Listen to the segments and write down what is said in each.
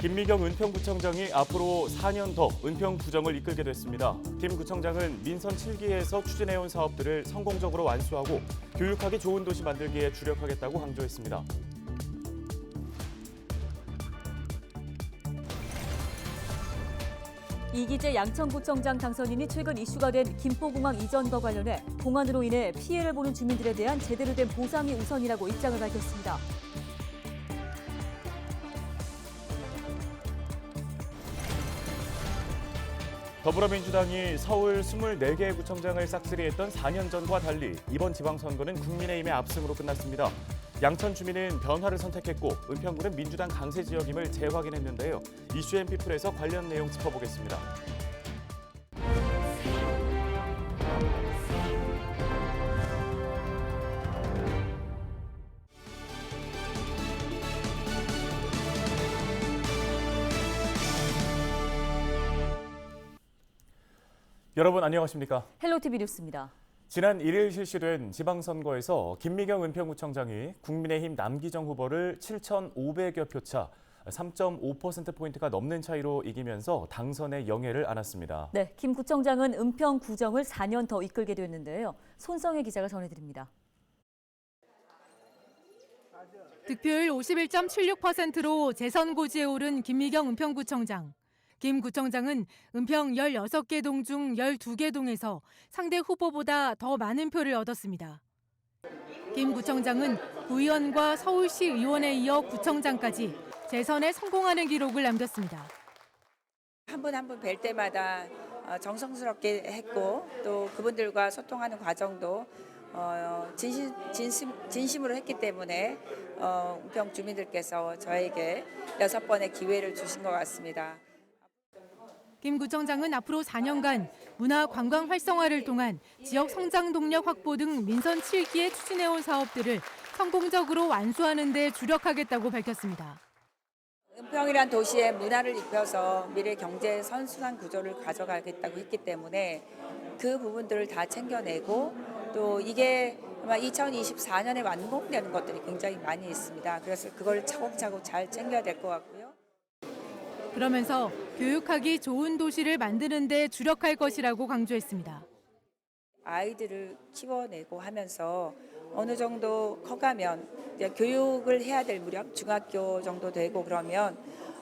김미경 은평구청장이 앞으로 4년 더 은평구정을 이끌게 됐습니다. 김 구청장은 민선 7기에서 추진해온 사업들을 성공적으로 완수하고 교육하기 좋은 도시 만들기에 주력하겠다고 강조했습니다. 이기재 양천구청장 당선인이 최근 이슈가 된 김포공항 이전과 관련해 공안으로 인해 피해를 보는 주민들에 대한 제대로 된 보상이 우선이라고 입장을 밝혔습니다. 더불어민주당이 서울 24개 구청장을 싹쓸이했던 4년 전과 달리 이번 지방선거는 국민의힘의 압승으로 끝났습니다. 양천 주민은 변화를 선택했고 은평구는 민주당 강세 지역임을 재확인했는데요. 이슈앤피플에서 관련 내용 짚어보겠습니다. 여러분 안녕하십니까? 헬로티비 뉴스입니다. 지난 1일 실시된 지방선거에서 김미경 은평구청장이 국민의힘 남기정 후보를 7,500여 표 차 3.5%포인트가 넘는 차이로 이기면서 당선의 영예를 안았습니다. 네, 김 구청장은 은평구정을 4년 더 이끌게 됐는데요. 손성혜 기자가 전해드립니다. 득표율 51.76%로 재선 고지에 오른 김미경 은평구청장. 김 구청장은 은평 16개 동 중 12개 동에서 상대 후보보다 더 많은 표를 얻었습니다. 김 구청장은 구의원과 서울시 의원에 이어 구청장까지 재선에 성공하는 기록을 남겼습니다. 한 분 한 분 뵐 때마다 정성스럽게 했고 또 그분들과 소통하는 과정도 진심으로 했기 때문에 은평 주민들께서 저에게 6번의 기회를 주신 것 같습니다. 김 구청장은 앞으로 4년간 문화 관광 활성화를 통한 지역 성장 동력 확보 등 민선 7기에 추진해온 사업들을 성공적으로 완수하는 데 주력하겠다고 밝혔습니다. 은평이란 도시에 문화를 입혀서 미래 경제 선순환 구조를 가져가겠다고 했기 때문에 그 부분들을 다 챙겨내고 또 이게 아마 2024년에 완공되는 것들이 굉장히 많이 있습니다. 그래서 그걸 차곡차곡 잘 챙겨야 될 것 같고요. 그러면서 교육하기 좋은 도시를 만드는 데 주력할 것이라고 강조했습니다. 아이들을 키워내고 하면서 어느 정도 커가면 이제 교육을 해야 될 무렵 중학교 정도 되고 그러면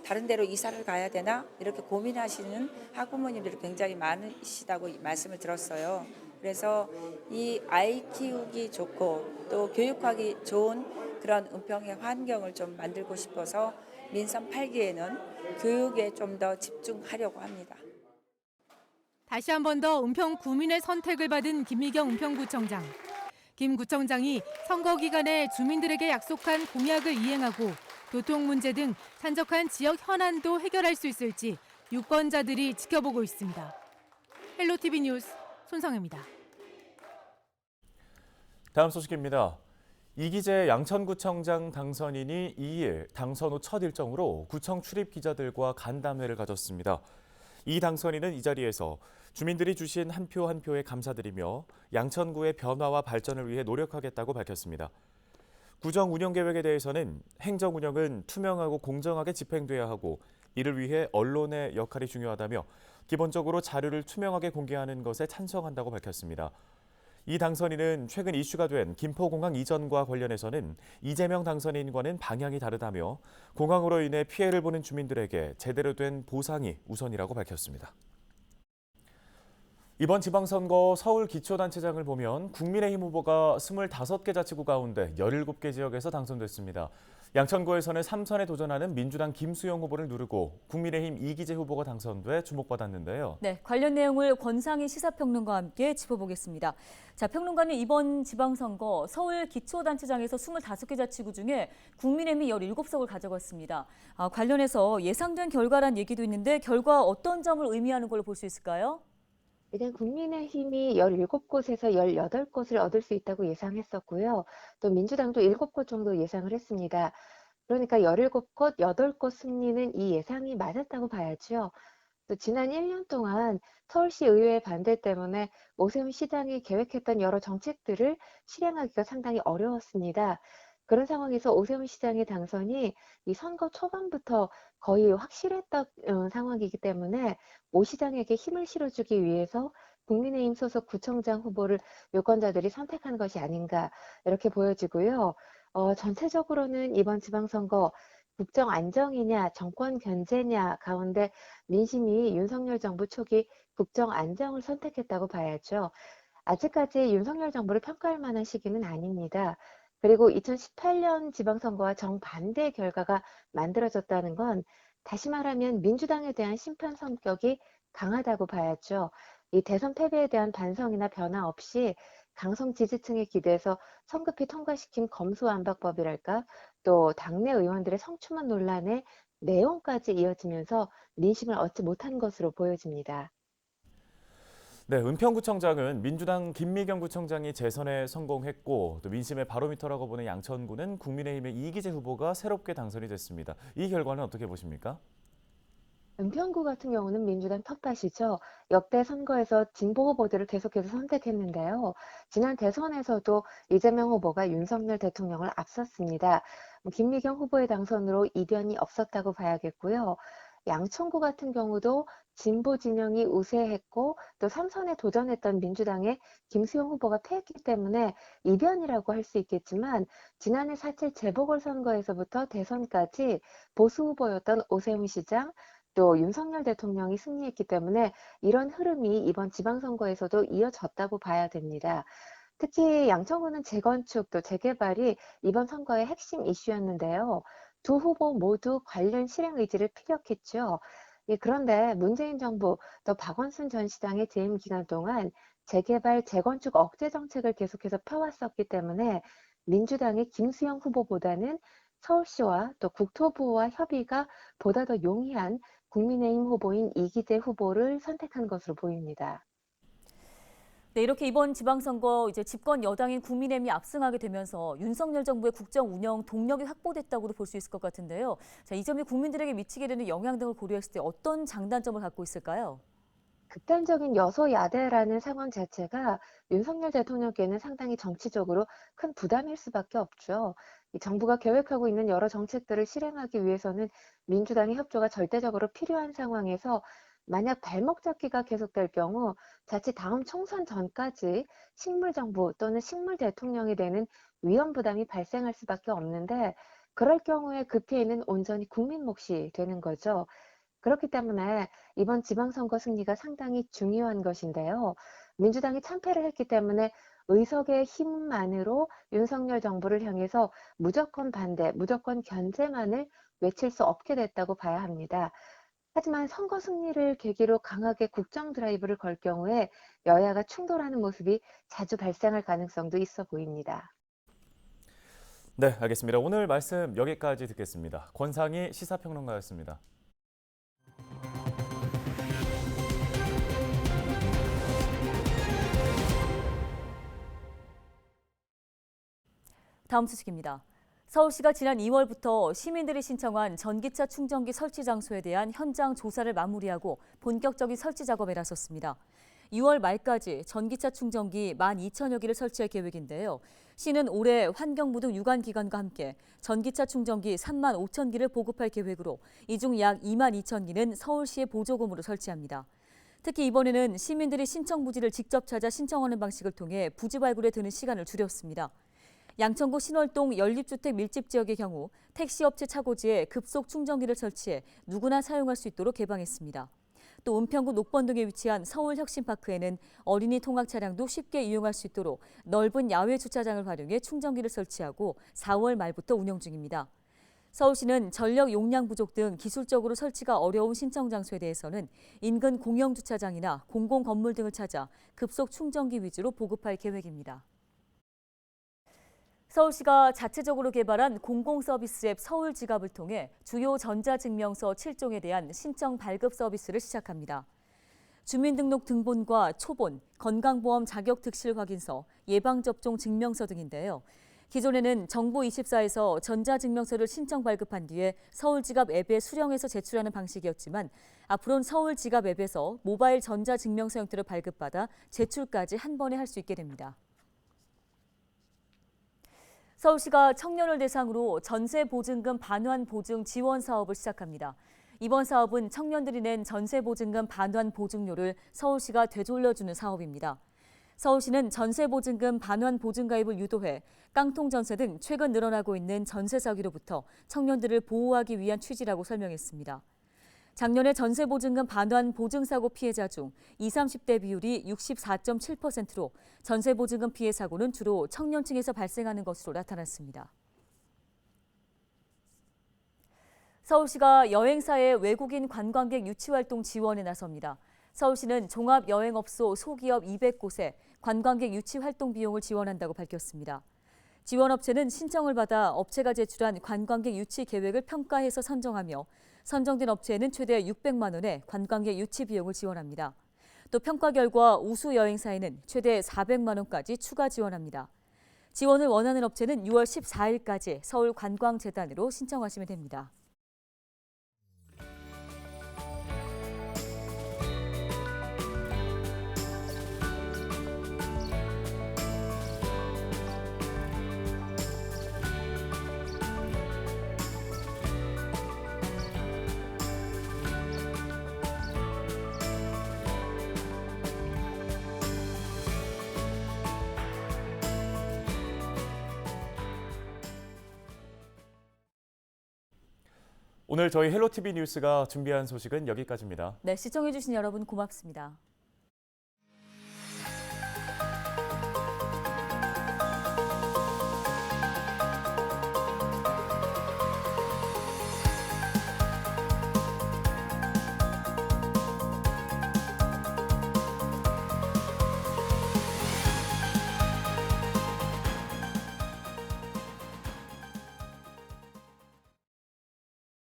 다른 데로 이사를 가야 되나 이렇게 고민하시는 학부모님들이 굉장히 많으시다고 말씀을 들었어요. 그래서 이 아이 키우기 좋고 또 교육하기 좋은 그런 은평의 환경을 좀 만들고 싶어서 민선 8기에는 교육에 좀 더 집중하려고 합니다. 다시 한 번 더 은평 구민의 선택을 받은 김미경 은평구청장. 김 구청장이 선거 기간에 주민들에게 약속한 공약을 이행하고 교통 문제 등 산적한 지역 현안도 해결할 수 있을지 유권자들이 지켜보고 있습니다. 헬로티비 뉴스 손성혜입니다. 다음 소식입니다. 이기재 양천구청장 당선인이 2일 당선 후 첫 일정으로 구청 출입 기자들과 간담회를 가졌습니다. 이 당선인은 이 자리에서 주민들이 주신 한 표 한 표에 감사드리며 양천구의 변화와 발전을 위해 노력하겠다고 밝혔습니다. 구정 운영 계획에 대해서는 행정 운영은 투명하고 공정하게 집행돼야 하고 이를 위해 언론의 역할이 중요하다며 기본적으로 자료를 투명하게 공개하는 것에 찬성한다고 밝혔습니다. 이 당선인은 최근 이슈가 된 김포공항 이전과 관련해서는 이재명 당선인과는 방향이 다르다며 공항으로 인해 피해를 보는 주민들에게 제대로 된 보상이 우선이라고 밝혔습니다. 이번 지방선거 서울 기초단체장을 보면 국민의힘 후보가 25개 자치구 가운데 17개 지역에서 당선됐습니다. 양천구에서는 3선에 도전하는 민주당 김수영 후보를 누르고 국민의힘 이기재 후보가 당선돼 주목받았는데요. 네, 관련 내용을 권상희 시사평론가와 함께 짚어보겠습니다. 자, 평론가는 이번 지방선거 서울 기초단체장에서 25개 자치구 중에 국민의힘이 17석을 가져갔습니다. 관련해서 예상된 결과란 얘기도 있는데 결과 어떤 점을 의미하는 걸로 볼 수 있을까요? 일단 국민의힘이 17곳에서 18곳을 얻을 수 있다고 예상했었고요. 또 민주당도 7곳 정도 예상을 했습니다. 그러니까 17곳, 8곳 승리는 이 예상이 맞았다고 봐야죠. 또 지난 1년 동안 서울시 의회의 반대 때문에 오세훈 시장이 계획했던 여러 정책들을 실행하기가 상당히 어려웠습니다. 그런 상황에서 오세훈 시장의 당선이 이 선거 초반부터 거의 확실했던 상황이기 때문에 오 시장에게 힘을 실어주기 위해서 국민의힘 소속 구청장 후보를 유권자들이 선택한 것이 아닌가 이렇게 보여지고요. 전체적으로는 이번 지방선거 국정 안정이냐 정권 견제냐 가운데 민심이 윤석열 정부 초기 국정 안정을 선택했다고 봐야죠. 아직까지 윤석열 정부를 평가할 만한 시기는 아닙니다. 그리고 2018년 지방선거와 정반대의 결과가 만들어졌다는 건 다시 말하면 민주당에 대한 심판 성격이 강하다고 봐야죠. 이 대선 패배에 대한 반성이나 변화 없이 강성 지지층에 기대서 성급히 통과시킨 검수완박법이랄까 또 당내 의원들의 성추문 논란의 내용까지 이어지면서 민심을 얻지 못한 것으로 보여집니다. 네, 은평구청장은 민주당 김미경 구청장이 재선에 성공했고 또 민심의 바로미터라고 보는 양천구는 국민의힘의 이기재 후보가 새롭게 당선이 됐습니다. 이 결과는 어떻게 보십니까? 은평구 같은 경우는 민주당 텃밭이죠. 역대 선거에서 진보 후보들을 계속해서 선택했는데요. 지난 대선에서도 이재명 후보가 윤석열 대통령을 앞섰습니다. 김미경 후보의 당선으로 이변이 없었다고 봐야겠고요. 양천구 같은 경우도 진보 진영이 우세했고 또 3선에 도전했던 민주당의 김수용 후보가 패했기 때문에 이변이라고 할 수 있겠지만 지난해 4.7 재보궐선거에서부터 대선까지 보수 후보였던 오세훈 시장 또 윤석열 대통령이 승리했기 때문에 이런 흐름이 이번 지방선거에서도 이어졌다고 봐야 됩니다. 특히 양천구는 재건축 또 재개발이 이번 선거의 핵심 이슈였는데요. 두 후보 모두 관련 실행 의지를 피력했죠. 예, 그런데 문재인 정부 또 박원순 전 시장의 재임 기간 동안 재개발, 재건축 억제 정책을 계속해서 펴왔었기 때문에 민주당의 김수영 후보보다는 서울시와 또 국토부와 협의가 보다 더 용이한 국민의힘 후보인 이기재 후보를 선택한 것으로 보입니다. 네, 이렇게 이번 지방선거 이제 집권 여당인 국민의힘이 압승하게 되면서 윤석열 정부의 국정 운영 동력이 확보됐다고도 볼 수 있을 것 같은데요. 자, 이 점이 국민들에게 미치게 되는 영향 등을 고려했을 때 어떤 장단점을 갖고 있을까요? 극단적인 여소야대라는 상황 자체가 윤석열 대통령께는 상당히 정치적으로 큰 부담일 수밖에 없죠. 이 정부가 계획하고 있는 여러 정책들을 실행하기 위해서는 민주당의 협조가 절대적으로 필요한 상황에서 만약 발목 잡기가 계속될 경우 자칫 다음 총선 전까지 식물정부 또는 식물대통령이 되는 위험 부담이 발생할 수밖에 없는데 그럴 경우에 그 피해는 온전히 국민 몫이 되는 거죠. 그렇기 때문에 이번 지방선거 승리가 상당히 중요한 것인데요. 민주당이 참패를 했기 때문에 의석의 힘만으로 윤석열 정부를 향해서 무조건 반대, 무조건 견제만을 외칠 수 없게 됐다고 봐야 합니다. 하지만 선거 승리를 계기로 강하게 국정 드라이브를 걸 경우에 여야가 충돌하는 모습이 자주 발생할 가능성도 있어 보입니다. 네, 알겠습니다. 오늘 말씀 여기까지 듣겠습니다. 권상희 시사평론가였습니다. 다음 소식입니다. 서울시가 지난 2월부터 시민들이 신청한 전기차 충전기 설치 장소에 대한 현장 조사를 마무리하고 본격적인 설치 작업에 나섰습니다. 6월 말까지 전기차 충전기 12,000여 기를 설치할 계획인데요. 시는 올해 환경부 등 유관기관과 함께 전기차 충전기 35,000기를 보급할 계획으로 이 중 약 22,000기는 서울시의 보조금으로 설치합니다. 특히 이번에는 시민들이 신청 부지를 직접 찾아 신청하는 방식을 통해 부지 발굴에 드는 시간을 줄였습니다. 양천구 신월동 연립주택 밀집 지역의 경우 택시업체 차고지에 급속 충전기를 설치해 누구나 사용할 수 있도록 개방했습니다. 또 은평구 녹번 등에 위치한 서울혁신파크에는 어린이 통학 차량도 쉽게 이용할 수 있도록 넓은 야외 주차장을 활용해 충전기를 설치하고 4월 말부터 운영 중입니다. 서울시는 전력 용량 부족 등 기술적으로 설치가 어려운 신청 장소에 대해서는 인근 공영주차장이나 공공건물 등을 찾아 급속 충전기 위주로 보급할 계획입니다. 서울시가 자체적으로 개발한 공공서비스 앱 서울지갑을 통해 주요 전자증명서 7종에 대한 신청 발급 서비스를 시작합니다. 주민등록 등본과 초본, 건강보험 자격 득실 확인서, 예방접종 증명서 등인데요. 기존에는 정보24에서 전자증명서를 신청 발급한 뒤에 서울지갑 앱에 수령해서 제출하는 방식이었지만 앞으로는 서울지갑 앱에서 모바일 전자증명서 형태로 발급받아 제출까지 한 번에 할 수 있게 됩니다. 서울시가 청년을 대상으로 전세 보증금 반환 보증 지원 사업을 시작합니다. 이번 사업은 청년들이 낸 전세 보증금 반환 보증료를 서울시가 되돌려주는 사업입니다. 서울시는 전세 보증금 반환 보증 가입을 유도해 깡통 전세 등 최근 늘어나고 있는 전세 사기로부터 청년들을 보호하기 위한 취지라고 설명했습니다. 작년에 전세 보증금 반환 보증 사고 피해자 중 20, 30대 비율이 64.7%로 전세 보증금 피해 사고는 주로 청년층에서 발생하는 것으로 나타났습니다. 서울시가 여행사의 외국인 관광객 유치 활동 지원에 나섭니다. 서울시는 종합여행업소 소기업 200곳에 관광객 유치 활동 비용을 지원한다고 밝혔습니다. 지원업체는 신청을 받아 업체가 제출한 관광객 유치 계획을 평가해서 선정하며 선정된 업체에는 최대 600만 원의 관광객 유치 비용을 지원합니다. 또 평가 결과 우수 여행사에는 최대 400만 원까지 추가 지원합니다. 지원을 원하는 업체는 6월 14일까지 서울관광재단으로 신청하시면 됩니다. 오늘 저희 헬로티비 뉴스가 준비한 소식은 여기까지입니다. 네, 시청해주신 여러분 고맙습니다.